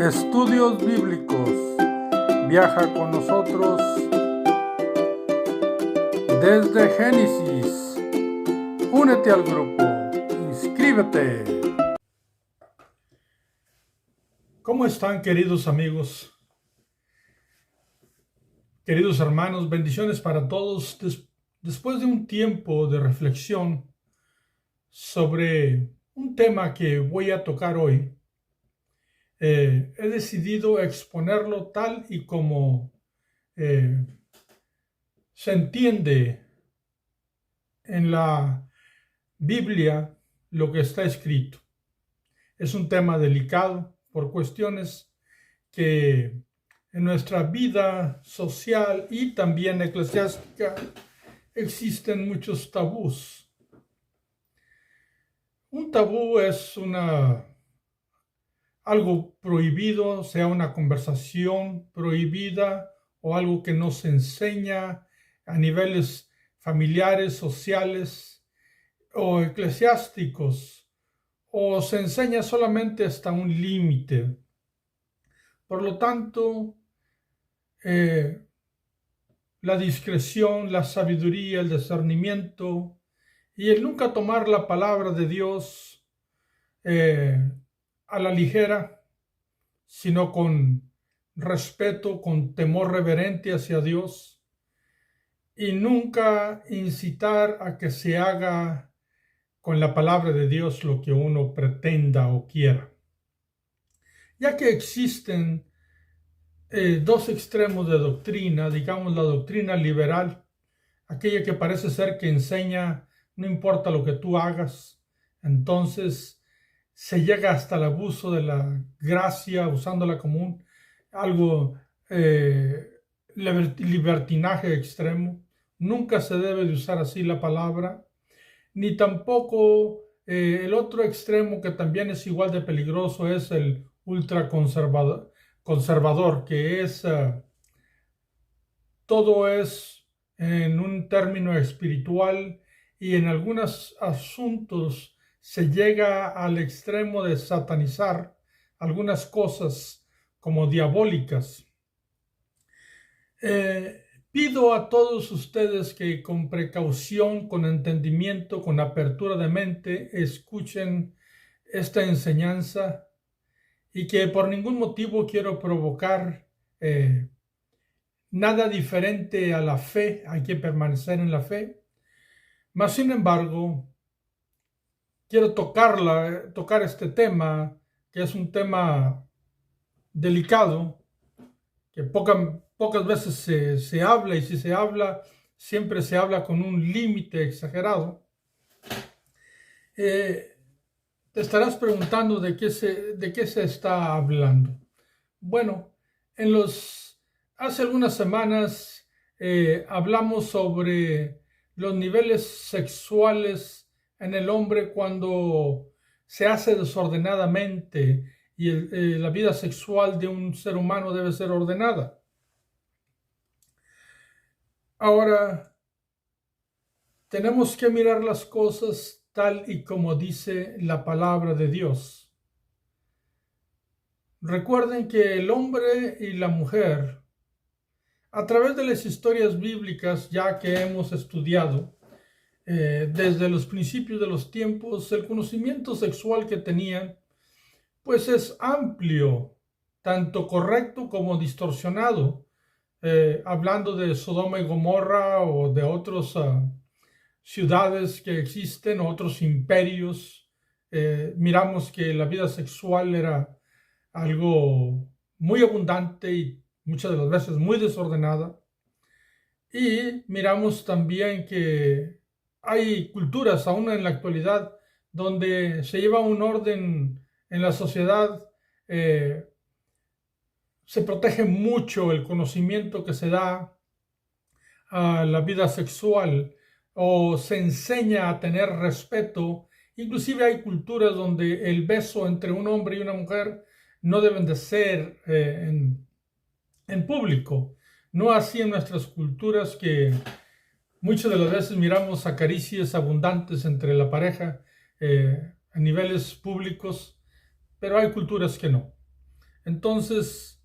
Estudios Bíblicos. Viaja con nosotros desde Génesis. Únete al grupo. Inscríbete. ¿Cómo están, queridos amigos? Queridos hermanos, bendiciones para todos. Después de un tiempo de reflexión sobre un tema que voy a tocar hoy, he decidido exponerlo tal y como se entiende en la Biblia lo que está escrito. Es un tema delicado por cuestiones que en nuestra vida social y también eclesiástica existen muchos tabús. Un tabú es algo prohibido, sea una conversación prohibida o algo que no se enseña a niveles familiares, sociales o eclesiásticos, o se enseña solamente hasta un límite. Por lo tanto, la discreción, la sabiduría, el discernimiento y el nunca tomar la palabra de Dios a la ligera, sino con respeto, con temor reverente hacia Dios, y nunca incitar a que se haga con la palabra de Dios lo que uno pretenda o quiera. Ya que existen dos extremos de doctrina, digamos la doctrina liberal, aquella que parece ser que enseña no importa lo que tú hagas, entonces se llega hasta el abuso de la gracia, usándola como algo libertinaje extremo. Nunca se debe de usar así la palabra, ni tampoco el otro extremo que también es igual de peligroso es el ultraconservador, que es todo es en un término espiritual, y en algunos asuntos se llega al extremo de satanizar algunas cosas como diabólicas. Pido a todos ustedes que con precaución, con entendimiento, con apertura de mente, escuchen esta enseñanza, y que por ningún motivo quiero provocar nada diferente a la fe. Hay que permanecer en la fe. Mas, sin embargo, quiero tocar este tema, que es un tema delicado, que pocas veces se habla, y si se habla, siempre se habla con un límite exagerado. Te estarás preguntando de qué se está hablando. Bueno, hace algunas semanas hablamos sobre los niveles sexuales en el hombre cuando se hace desordenadamente, y la vida sexual de un ser humano debe ser ordenada. Ahora, tenemos que mirar las cosas tal y como dice la palabra de Dios. Recuerden que el hombre y la mujer, a través de las historias bíblicas ya que hemos estudiado, desde los principios de los tiempos, el conocimiento sexual que tenían, pues es amplio, tanto correcto como distorsionado. Hablando de Sodoma y Gomorra o de otras ciudades que existen, otros imperios, miramos que la vida sexual era algo muy abundante y muchas de las veces muy desordenada. Y miramos también que hay culturas aún en la actualidad donde se lleva un orden en la sociedad, se protege mucho el conocimiento que se da a la vida sexual, o se enseña a tener respeto. Inclusive hay culturas donde el beso entre un hombre y una mujer no deben de ser en público. No así en nuestras culturas, que muchas de las veces miramos acaricias abundantes entre la pareja a niveles públicos, pero hay culturas que no. Entonces,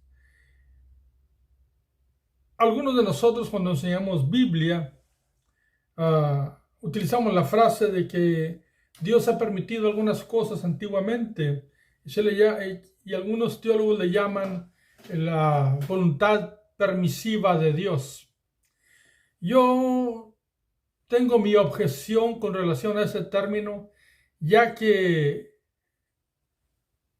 algunos de nosotros cuando enseñamos Biblia, utilizamos la frase de que Dios ha permitido algunas cosas antiguamente y algunos teólogos le llaman la voluntad permisiva de Dios. Yo tengo mi objeción con relación a ese término, ya que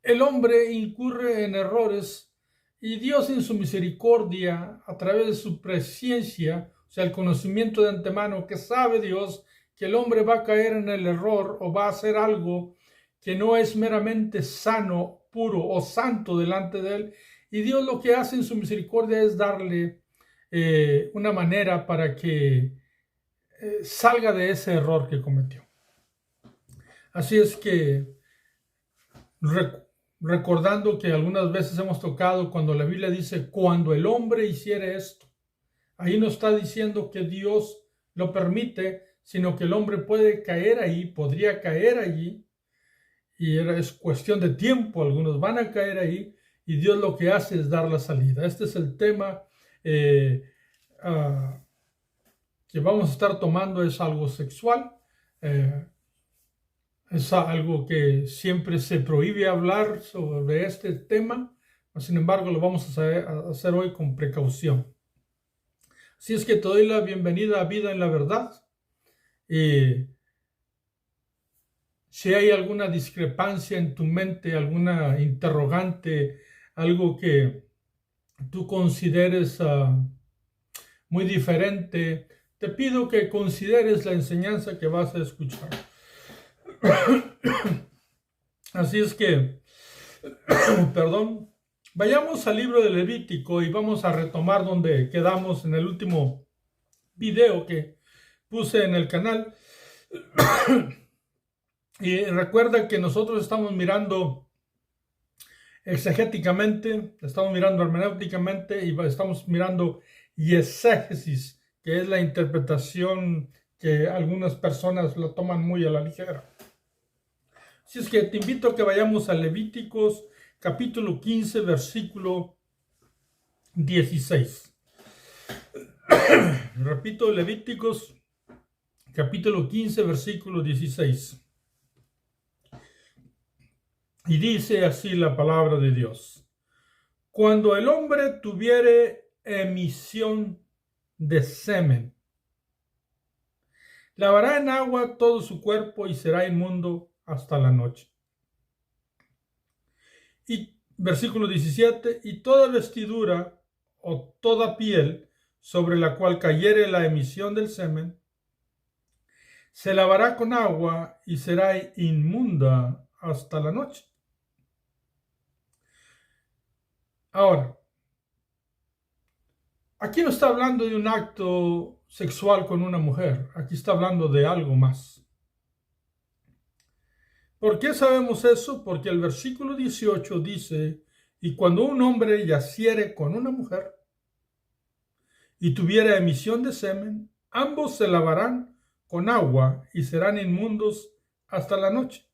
el hombre incurre en errores y Dios en su misericordia, a través de su presciencia, o sea, el conocimiento de antemano que sabe Dios que el hombre va a caer en el error o va a hacer algo que no es meramente sano, puro o santo delante de él. Y Dios lo que hace en su misericordia es darle una manera para que salga de ese error que cometió. Así es que recordando que algunas veces hemos tocado cuando la Biblia dice cuando el hombre hiciere esto, ahí no está diciendo que Dios lo permite, sino que el hombre puede caer ahí, podría caer allí, y es cuestión de tiempo, algunos van a caer ahí, y Dios lo que hace es dar la salida. Este es el tema que vamos a estar tomando, es algo sexual, es algo que siempre se prohíbe hablar sobre este tema, sin embargo lo vamos a hacer hoy con precaución. Así es que te doy la bienvenida a Vida en la Verdad. Y si hay alguna discrepancia en tu mente, alguna interrogante, algo que tú consideres muy diferente, te pido que consideres la enseñanza que vas a escuchar. Así es que, perdón, vayamos al libro de Levítico y vamos a retomar donde quedamos en el último video que puse en el canal. Y recuerda que nosotros estamos mirando exegéticamente, estamos mirando hermenéuticamente y estamos mirando exégesis, que es la interpretación que algunas personas lo toman muy a la ligera. Así es que te invito a que vayamos a Levíticos capítulo 15, versículo 16. Repito, Levíticos capítulo 15, versículo 16. Y dice así la palabra de Dios: cuando el hombre tuviere emisión de semen, lavará en agua todo su cuerpo y será inmundo hasta la noche. Y versículo 17, y toda vestidura o toda piel sobre la cual cayere la emisión del semen, se lavará con agua y será inmunda hasta la noche. Ahora, aquí no está hablando de un acto sexual con una mujer, aquí está hablando de algo más. ¿Por qué sabemos eso? Porque el versículo 18 dice: y cuando un hombre yaciere con una mujer y tuviera emisión de semen, ambos se lavarán con agua y serán inmundos hasta la noche.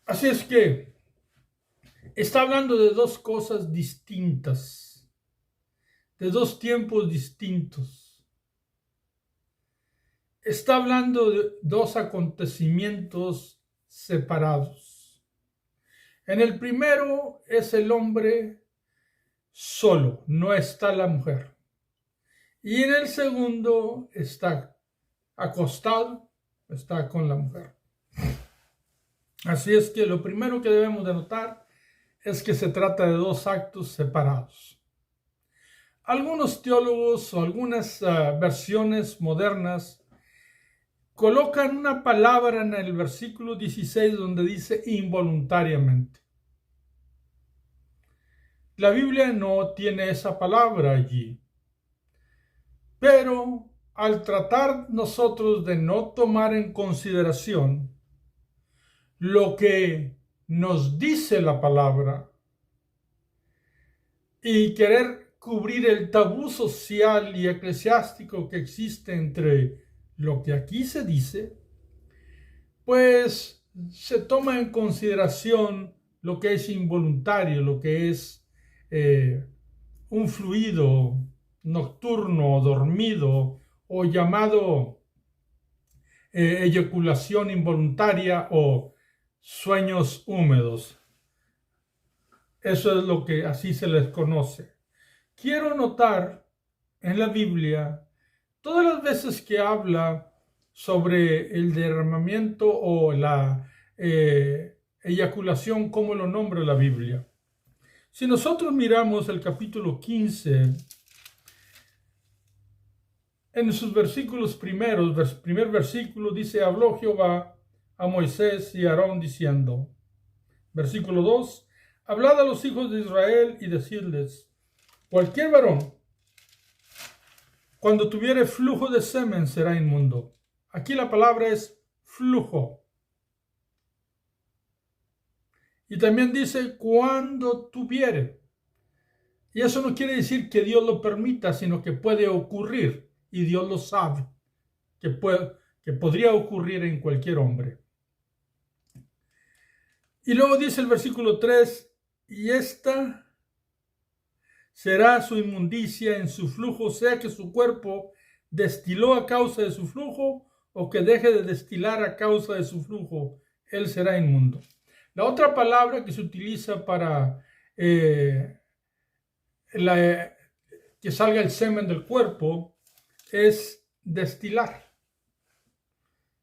Así es que está hablando de dos cosas distintas, de dos tiempos distintos. Está hablando de dos acontecimientos separados. En el primero es el hombre solo, no está la mujer. Y en el segundo está acostado, está con la mujer. Así es que lo primero que debemos de notar es que se trata de dos actos separados. Algunos teólogos o algunas versiones modernas colocan una palabra en el versículo 16 donde dice involuntariamente. La Biblia no tiene esa palabra allí. Pero al tratar nosotros de no tomar en consideración lo que nos dice la palabra y querer cubrir el tabú social y eclesiástico que existe entre lo que aquí se dice, pues se toma en consideración lo que es involuntario, lo que es un fluido nocturno, dormido o llamado eyaculación involuntaria o sueños húmedos. Eso es lo que así se les conoce. Quiero notar en la Biblia todas las veces que habla sobre el derramamiento o la eyaculación, como lo nombra la Biblia. Si nosotros miramos el capítulo 15, en sus versículos primeros, primer versículo dice: habló Jehová a Moisés y a Aarón diciendo. Versículo 2: hablad a los hijos de Israel y decidles: cualquier varón, cuando tuviere flujo de semen, será inmundo. Aquí la palabra es flujo. Y también dice cuando tuviere. Y eso no quiere decir que Dios lo permita, sino que puede ocurrir. Y Dios lo sabe, que podría ocurrir en cualquier hombre. Y luego dice el versículo 3, y esta será su inmundicia en su flujo, sea que su cuerpo destiló a causa de su flujo o que deje de destilar a causa de su flujo, él será inmundo. La otra palabra que se utiliza para que salga el semen del cuerpo es destilar.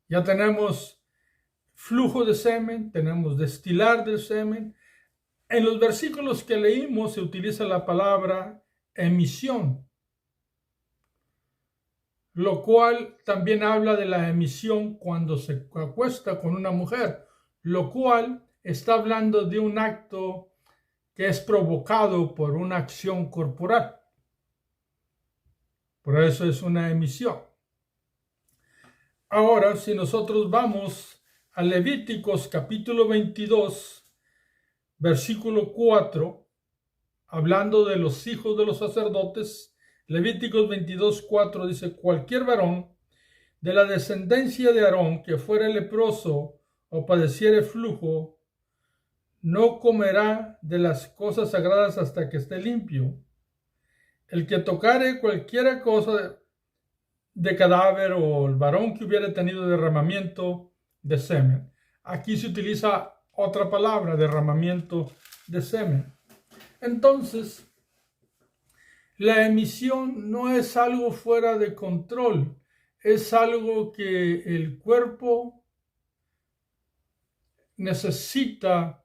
Ya tenemos flujo de semen, tenemos destilar del semen. En los versículos que leímos se utiliza la palabra emisión, lo cual también habla de la emisión cuando se acuesta con una mujer, lo cual está hablando de un acto que es provocado por una acción corporal. Por eso es una emisión. Ahora, si nosotros vamos a Levíticos capítulo 22, versículo 4, hablando de los hijos de los sacerdotes, Levíticos 22, 4 dice: cualquier varón de la descendencia de Aarón que fuere leproso o padeciere flujo, no comerá de las cosas sagradas hasta que esté limpio. El que tocare cualquiera cosa de cadáver o el varón que hubiera tenido derramamiento de semen. Aquí se utiliza otra palabra, derramamiento de semen. Entonces, la emisión no es algo fuera de control, es algo que el cuerpo necesita,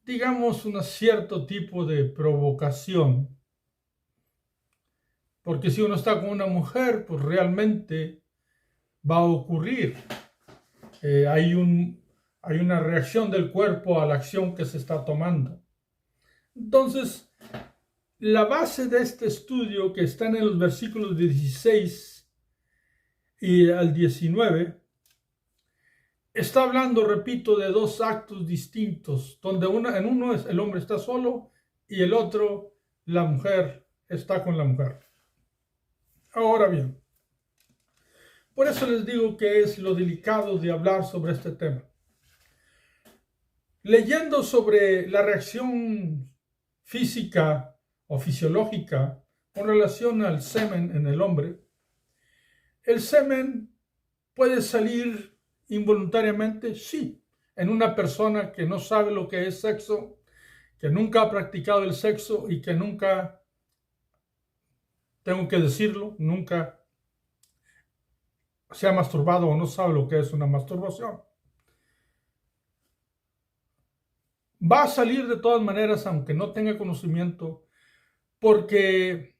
digamos, un cierto tipo de provocación. Porque si uno está con una mujer, pues realmente va a ocurrir. Hay una reacción del cuerpo a la acción que se está tomando. Entonces, la base de este estudio, que está en los versículos 16 y al 19, está hablando, repito, de dos actos distintos, donde en uno el hombre está solo y el otro, la mujer, está con la mujer. Ahora bien, por eso les digo que es lo delicado de hablar sobre este tema. Leyendo sobre la reacción física o fisiológica con relación al semen en el hombre, el semen puede salir involuntariamente, sí, en una persona que no sabe lo que es sexo, que nunca ha practicado el sexo y que nunca, tengo que decirlo, nunca se ha masturbado o no sabe lo que es una masturbación. Va a salir de todas maneras, aunque no tenga conocimiento, porque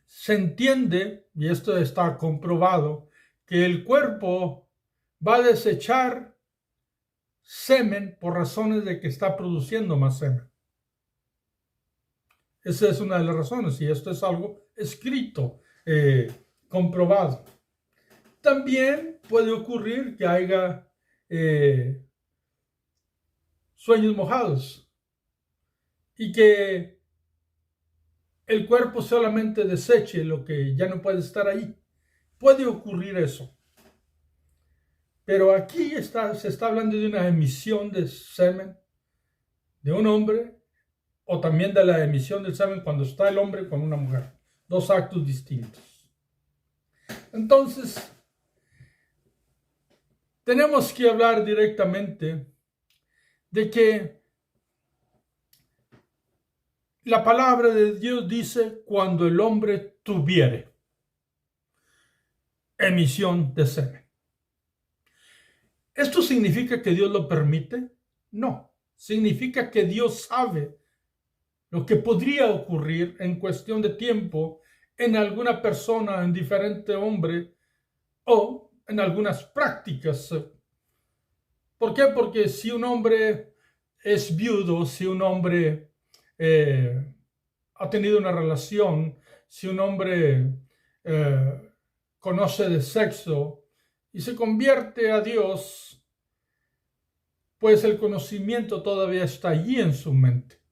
se entiende, y esto está comprobado, que el cuerpo va a desechar semen por razones de que está produciendo más semen. Esa es una de las razones, y esto es algo escrito, comprobado. También puede ocurrir que haya sueños mojados y que el cuerpo solamente deseche lo que ya no puede estar ahí. Puede ocurrir eso. Pero aquí se está hablando de una emisión de semen de un hombre o también de la emisión del semen cuando está el hombre con una mujer. Dos actos distintos. Entonces, tenemos que hablar directamente de que la palabra de Dios dice cuando el hombre tuviere emisión de semen. ¿Esto significa que Dios lo permite? No. Significa que Dios sabe lo que podría ocurrir en cuestión de tiempo en alguna persona, en diferente hombre o en algunas prácticas. ¿Por qué? Porque si un hombre es viudo, si un hombre ha tenido una relación, si un hombre conoce de sexo y se convierte a Dios, pues el conocimiento todavía está allí en su mente.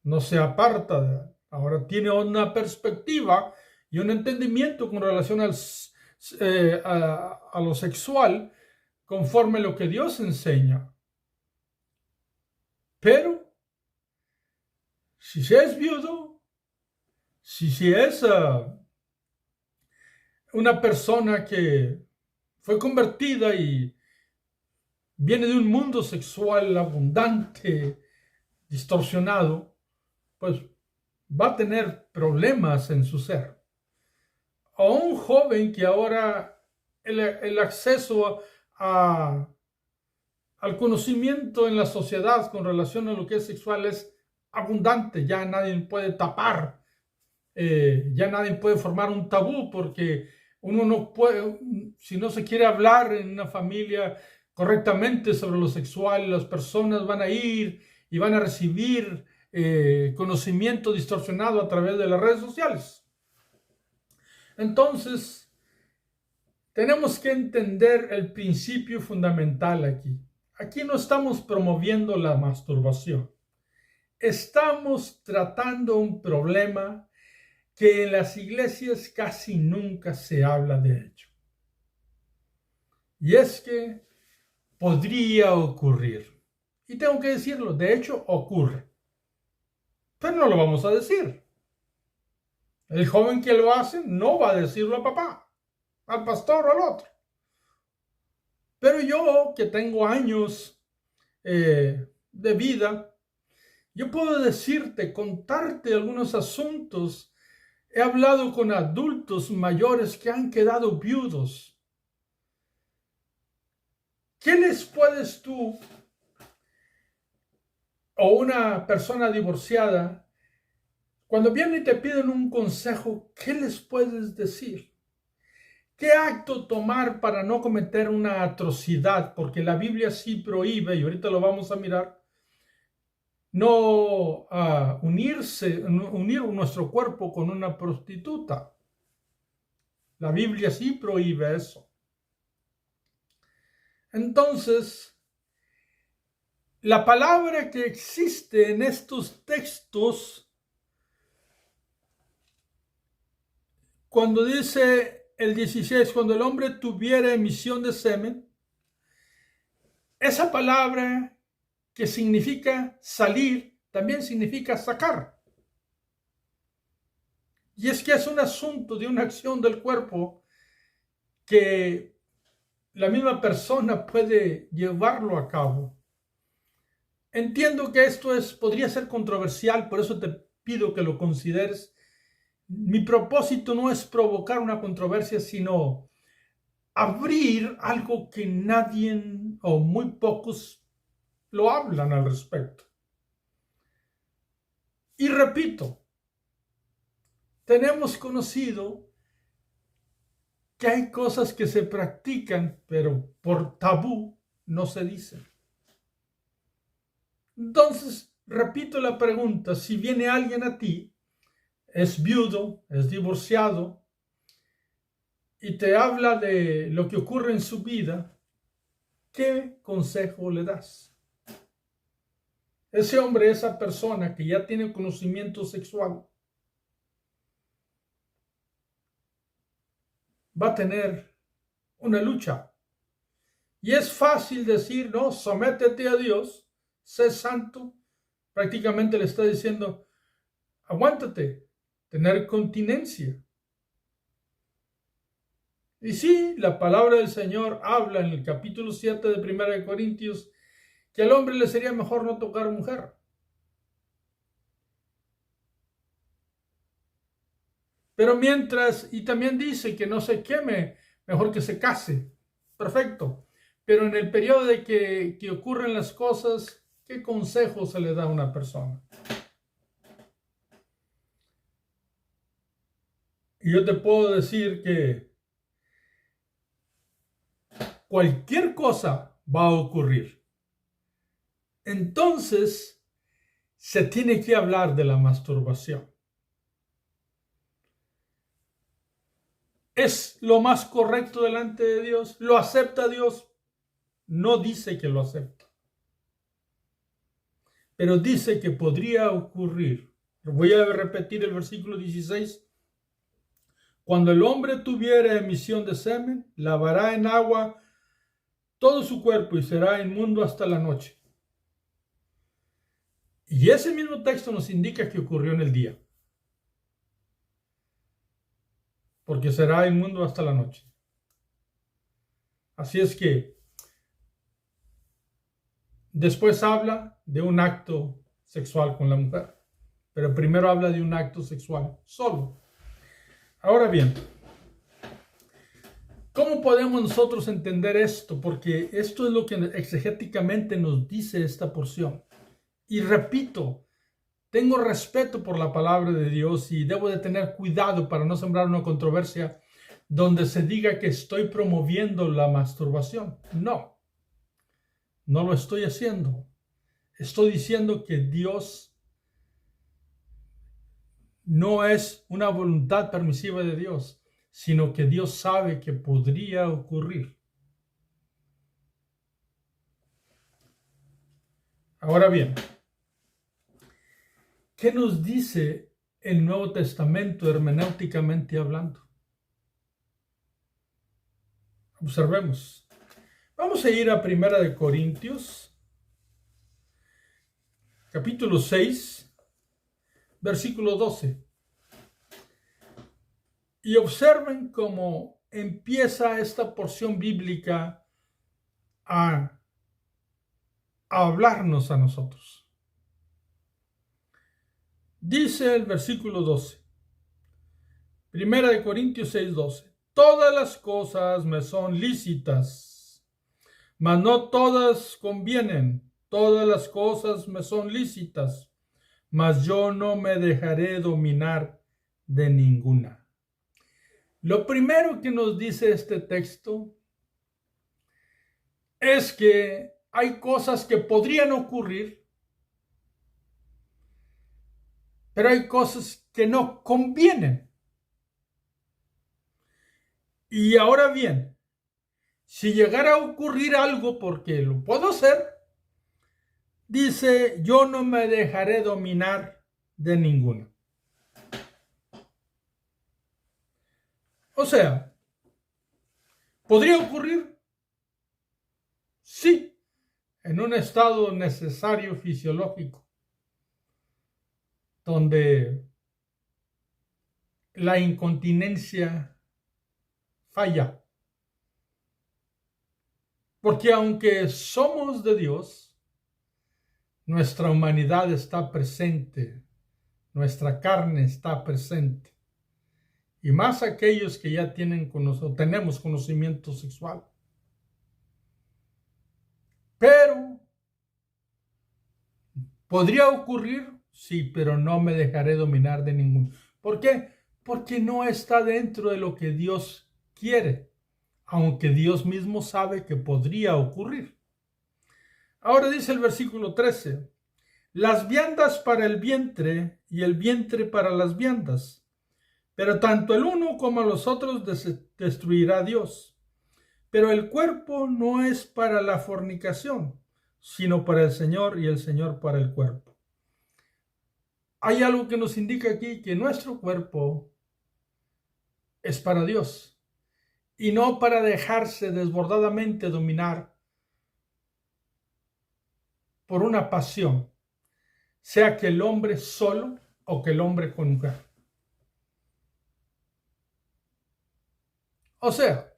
No se aparta, ahora tiene una perspectiva y un entendimiento con relación a lo sexual conforme a lo que Dios enseña. Pero si se es viudo, si se es una persona que fue convertida y viene de un mundo sexual abundante, distorsionado, pues va a tener problemas en su ser. O un joven que ahora el acceso al conocimiento en la sociedad con relación a lo que es sexual es abundante, ya nadie puede tapar, ya nadie puede formar un tabú porque uno no puede, si no se quiere hablar en una familia correctamente sobre lo sexual, las personas van a ir y van a recibir conocimiento distorsionado a través de las redes sociales. Entonces, tenemos que entender el principio fundamental aquí. Aquí no estamos promoviendo la masturbación. Estamos tratando un problema que en las iglesias casi nunca se habla de ello. Y es que podría ocurrir. Y tengo que decirlo, de hecho ocurre. Pero no lo vamos a decir. El joven que lo hace no va a decirlo a papá, al pastor o al otro. Pero yo, que tengo años de vida, yo puedo decirte, contarte algunos asuntos. He hablado con adultos mayores que han quedado viudos. ¿Qué les puedes tú, o una persona divorciada, cuando vienen y te piden un consejo, qué les puedes decir? ¿Qué acto tomar para no cometer una atrocidad? Porque la Biblia sí prohíbe, y ahorita lo vamos a mirar, no unir nuestro cuerpo con una prostituta. La Biblia sí prohíbe eso. Entonces, la palabra que existe en estos textos, cuando dice el 16, cuando el hombre tuviera emisión de semen, esa palabra que significa salir, también significa sacar. Y es que es un asunto de una acción del cuerpo que la misma persona puede llevarlo a cabo. Entiendo que esto podría ser controversial, por eso te pido que lo consideres. Mi propósito no es provocar una controversia, sino abrir algo que nadie o muy pocos lo hablan al respecto. Y repito, tenemos conocido que hay cosas que se practican, pero por tabú no se dicen. Entonces, repito la pregunta, si viene alguien a ti, es viudo, es divorciado, y te habla de lo que ocurre en su vida, ¿qué consejo le das? Ese hombre, esa persona que ya tiene conocimiento sexual, va a tener una lucha. Y es fácil decir, no, sométete a Dios. sé santo, prácticamente le está diciendo, aguántate, tener continencia. Y sí, la palabra del Señor habla en el capítulo 7 de 1 de Corintios que al hombre le sería mejor no tocar mujer. Pero mientras, y también dice que no se queme, mejor que se case. Perfecto. Pero en el periodo de que ocurren las cosas, ¿qué consejo se le da a una persona? Y yo te puedo decir que cualquier cosa va a ocurrir. Entonces, se tiene que hablar de la masturbación. ¿Es lo más correcto delante de Dios? ¿Lo acepta Dios? No dice que lo acepta, pero dice que podría ocurrir. Voy a repetir el versículo 16. Cuando el hombre tuviera emisión de semen, lavará en agua todo su cuerpo y será inmundo hasta la noche. Y ese mismo texto nos indica que ocurrió en el día, porque será inmundo hasta la noche. Así es que después habla de un acto sexual con la mujer, pero primero habla de un acto sexual solo. Ahora bien, ¿cómo podemos nosotros entender esto? Porque esto es lo que exegéticamente nos dice esta porción. Y repito, tengo respeto por la palabra de Dios y debo de tener cuidado para no sembrar una controversia donde se diga que estoy promoviendo la masturbación. No, no lo estoy haciendo. Estoy diciendo que Dios no es una voluntad permisiva de Dios, sino que Dios sabe que podría ocurrir. Ahora bien, ¿qué nos dice el Nuevo Testamento hermenéuticamente hablando? Observemos. Vamos a ir a 1 de Corintios, capítulo 6, versículo 12. Y observen cómo empieza esta porción bíblica a hablarnos a nosotros. Dice el versículo 12. 1 de Corintios 6, 12. Todas las cosas me son lícitas, mas no todas convienen. Todas las cosas me son lícitas, mas yo no me dejaré dominar de ninguna. Lo primero que nos dice este texto es que hay cosas que podrían ocurrir, pero hay cosas que no convienen. Y ahora bien, si llegara a ocurrir algo, porque lo puedo hacer, dice, yo no me dejaré dominar de ninguna. O sea, ¿podría ocurrir? Sí, en un estado necesario fisiológico, donde la incontinencia falla. Porque aunque somos de Dios, nuestra humanidad está presente, nuestra carne está presente. Y más aquellos que ya tenemos conocimiento sexual. Pero, ¿podría ocurrir? Sí, pero no me dejaré dominar de ninguno. ¿Por qué? Porque no está dentro de lo que Dios quiere, aunque Dios mismo sabe que podría ocurrir. Ahora dice el versículo 13, las viandas para el vientre y el vientre para las viandas, pero tanto el uno como los otros destruirá Dios. Pero el cuerpo no es para la fornicación, sino para el Señor y el Señor para el cuerpo. Hay algo que nos indica aquí que nuestro cuerpo es para Dios y no para dejarse desbordadamente dominar por una pasión, sea que el hombre solo o que el hombre con mujer. O sea,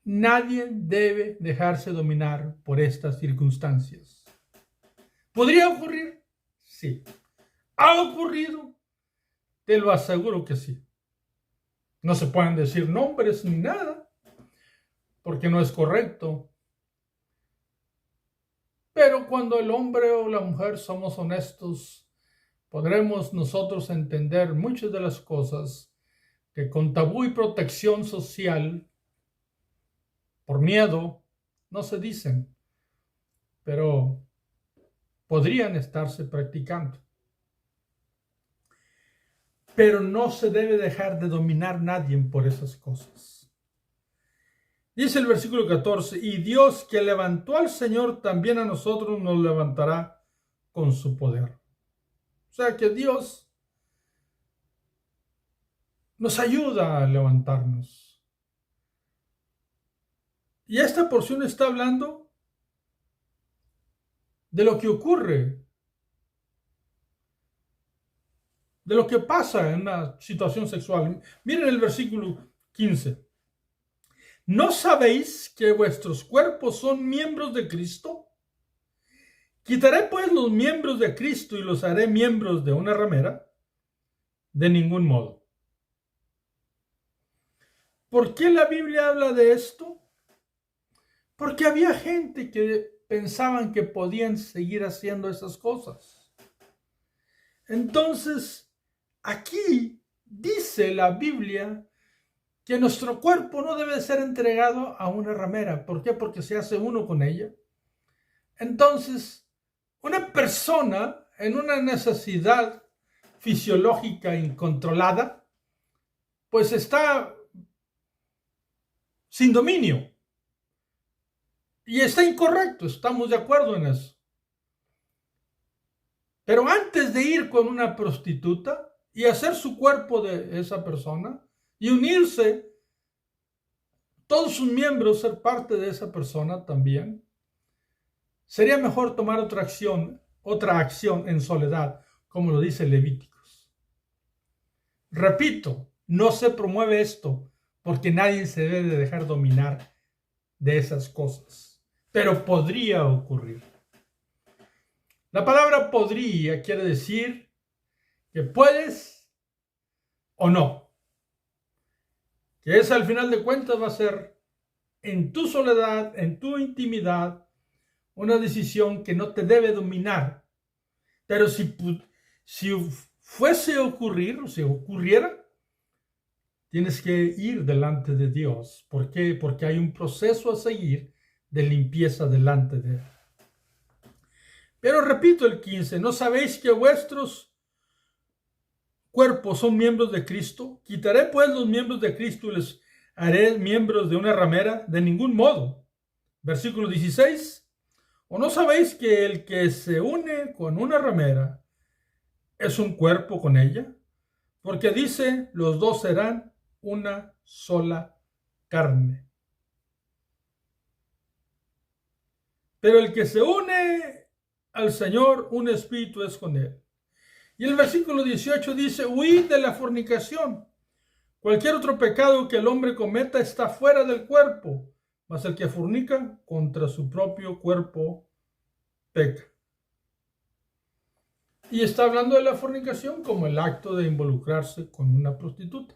nadie debe dejarse dominar por estas circunstancias. ¿Podría ocurrir? Sí. ¿Ha ocurrido? Te lo aseguro que sí. No se pueden decir nombres ni nada, porque no es correcto. Pero cuando el hombre o la mujer somos honestos, podremos nosotros entender muchas de las cosas que con tabú y protección social, por miedo, no se dicen, pero podrían estarse practicando. Pero no se debe dejar de dominar nadie por esas cosas. Dice el versículo 14, y Dios que levantó al Señor, también a nosotros nos levantará con su poder. O sea que Dios nos ayuda a levantarnos. Y esta porción está hablando de lo que ocurre, de lo que pasa en una situación sexual. Miren el versículo 15. ¿No sabéis que vuestros cuerpos son miembros de Cristo? ¿Quitaré pues los miembros de Cristo y los haré miembros de una ramera? De ningún modo. ¿Por qué la Biblia habla de esto? Porque había gente que pensaban que podían seguir haciendo esas cosas. Entonces, aquí dice la Biblia que nuestro cuerpo no debe ser entregado a una ramera. ¿Por qué? Porque se hace uno con ella. Entonces, una persona en una necesidad fisiológica incontrolada, pues está sin dominio. Y está incorrecto, estamos de acuerdo en eso. Pero antes de ir con una prostituta y hacer su cuerpo de esa persona y unirse, todos sus miembros ser parte de esa persona también, sería mejor tomar otra acción en soledad, como lo dice Levíticos. Repito, no se promueve esto porque nadie se debe de dejar dominar de esas cosas, pero podría ocurrir. La palabra podría quiere decir que puedes o no, que esa al final de cuentas va a ser en tu soledad, en tu intimidad, una decisión que no te debe dominar. Pero si fuese a ocurrir, o si ocurriera, tienes que ir delante de Dios. ¿Por qué? Porque hay un proceso a seguir de limpieza delante de Él. Pero repito el 15, ¿no sabéis que vuestros cuerpos son miembros de Cristo? ¿Quitaré pues los miembros de Cristo y les haré miembros de una ramera? De ningún modo. Versículo 16. ¿O no sabéis que el que se une con una ramera es un cuerpo con ella? Porque dice, los dos serán una sola carne. Pero el que se une al Señor, un espíritu es con él. Y el versículo 18 dice, huid de la fornicación. Cualquier otro pecado que el hombre cometa está fuera del cuerpo, mas el que fornica contra su propio cuerpo peca. Y está hablando de la fornicación como el acto de involucrarse con una prostituta.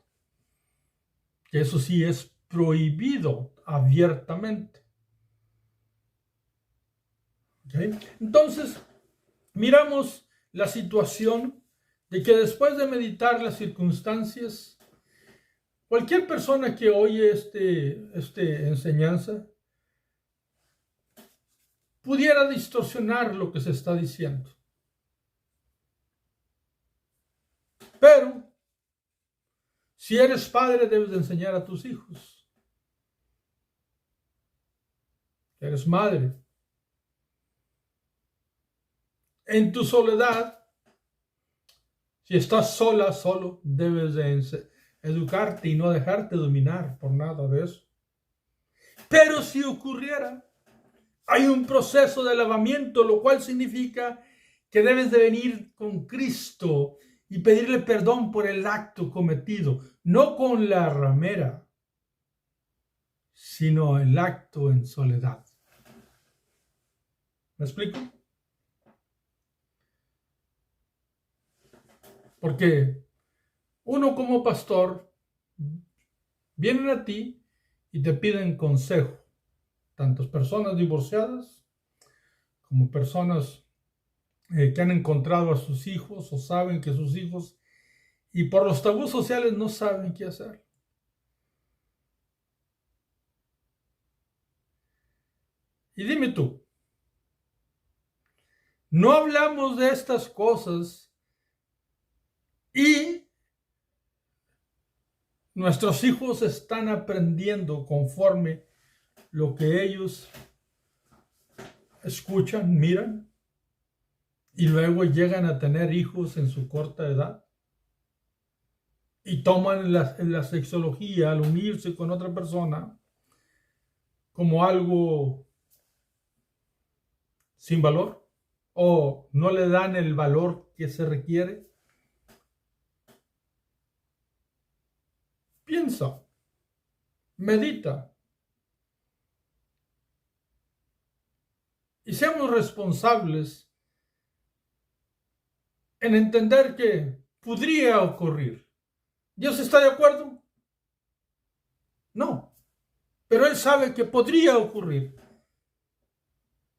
Que eso sí es prohibido abiertamente. ¿Okay? Entonces, miramos la situación de que después de meditar las circunstancias, cualquier persona que oye esta enseñanza pudiera distorsionar lo que se está diciendo. Pero, si eres padre, debes de enseñar a tus hijos. Si eres madre, en tu soledad, si estás sola, solo, debes de educarte y no dejarte dominar por nada de eso. Pero si ocurriera Hay un proceso de lavamiento, lo cual significa que debes de venir con Cristo y pedirle perdón por el acto cometido, no con la ramera, sino el acto en soledad. ¿Me explico? Porque uno como pastor vienen a ti y te piden consejo, tantas personas divorciadas como personas que han encontrado a sus hijos o saben que sus hijos y por los tabús sociales no saben qué hacer. Y dime tú, no hablamos de estas cosas y nuestros hijos están aprendiendo conforme lo que ellos escuchan, miran, y luego llegan a tener hijos en su corta edad y toman la sexología al unirse con otra persona como algo sin valor o no le dan el valor que se requiere. Piensa, medita y seamos responsables en entender que podría ocurrir. ¿Dios está de acuerdo? No, pero Él sabe que podría ocurrir.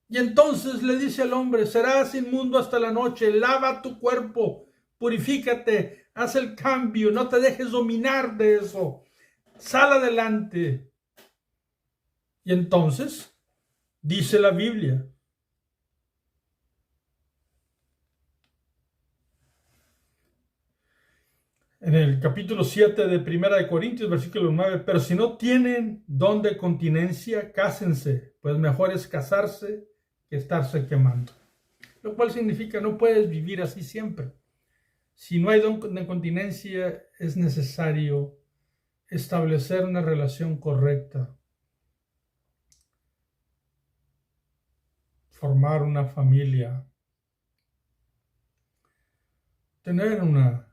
Y entonces le dice al hombre, serás inmundo hasta la noche, lava tu cuerpo, purifícate, haz el cambio, no te dejes dominar de eso, sal adelante. Y entonces, dice la Biblia, en el capítulo 7 de 1 Corintios, versículo 9, pero si no tienen don de continencia, cásense, pues mejor es casarse que estarse quemando. Lo cual significa no puedes vivir así siempre. Si no hay don de continencia, es necesario establecer una relación correcta, formar una familia, tener una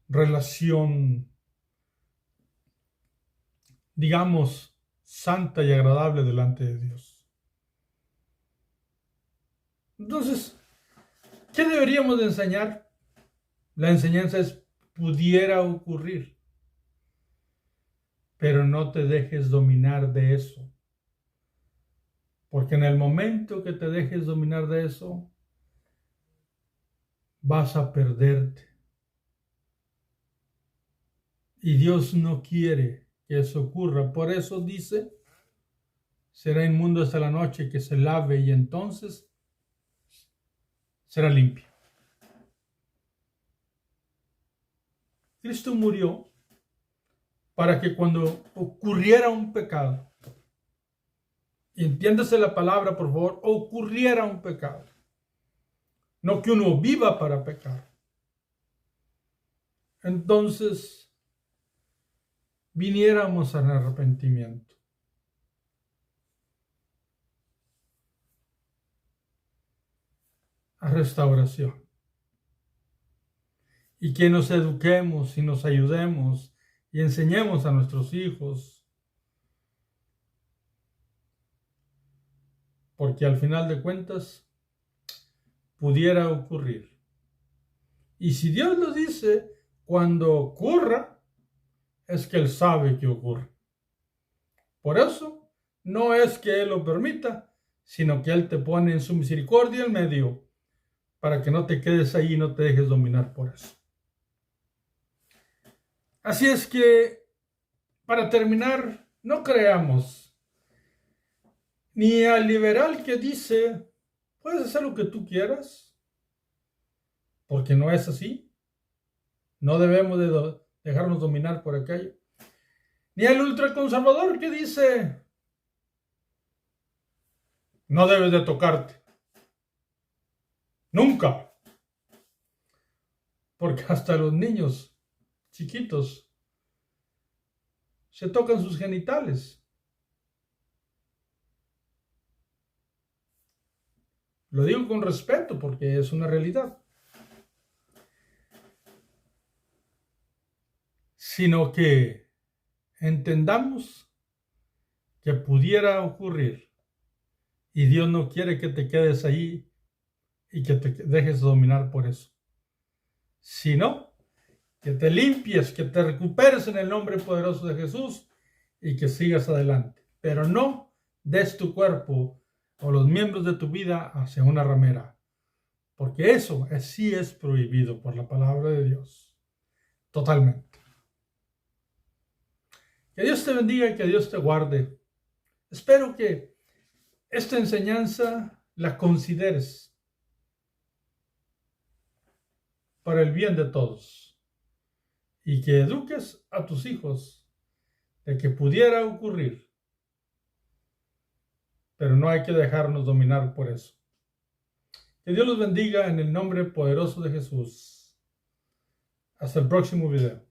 relación, digamos, santa y agradable delante de Dios. Entonces, ¿qué deberíamos de enseñar? La enseñanza es, pudiera ocurrir, pero no te dejes dominar de eso. Porque en el momento que te dejes dominar de eso, vas a perderte. Y Dios no quiere que eso ocurra. Por eso dice, será inmundo hasta la noche, que se lave y entonces será limpio. Cristo murió para que cuando ocurriera un pecado, y entiéndase la palabra, por favor, ocurriera un pecado, no que uno viva para pecar. Entonces, viniéramos al arrepentimiento. A restauración. Y que nos eduquemos y nos ayudemos y enseñemos a nuestros hijos. Porque al final de cuentas, pudiera ocurrir. Y si Dios lo dice, cuando ocurra, es que Él sabe que ocurre. Por eso, no es que Él lo permita, sino que Él te pone en su misericordia en medio para que no te quedes ahí y no te dejes dominar por eso. Así es que, para terminar, no creamos ni al liberal que dice, puedes hacer lo que tú quieras, porque no es así. No debemos de dejarnos dominar por aquello. Ni al ultraconservador que dice, no debes de tocarte. Nunca. Porque hasta los niños chiquitos se tocan sus genitales. Lo digo con respeto porque es una realidad. Sino que entendamos que pudiera ocurrir y Dios no quiere que te quedes ahí y que te dejes dominar por eso, sino que te limpies, que te recuperes en el nombre poderoso de Jesús y que sigas adelante, pero no des tu cuerpo o los miembros de tu vida hacia una ramera, porque eso sí es prohibido por la palabra de Dios, totalmente. Que Dios te bendiga y que Dios te guarde. Espero que esta enseñanza la consideres para el bien de todos y que eduques a tus hijos de que pudiera ocurrir, pero no hay que dejarnos dominar por eso. Que Dios los bendiga en el nombre poderoso de Jesús. Hasta el próximo video.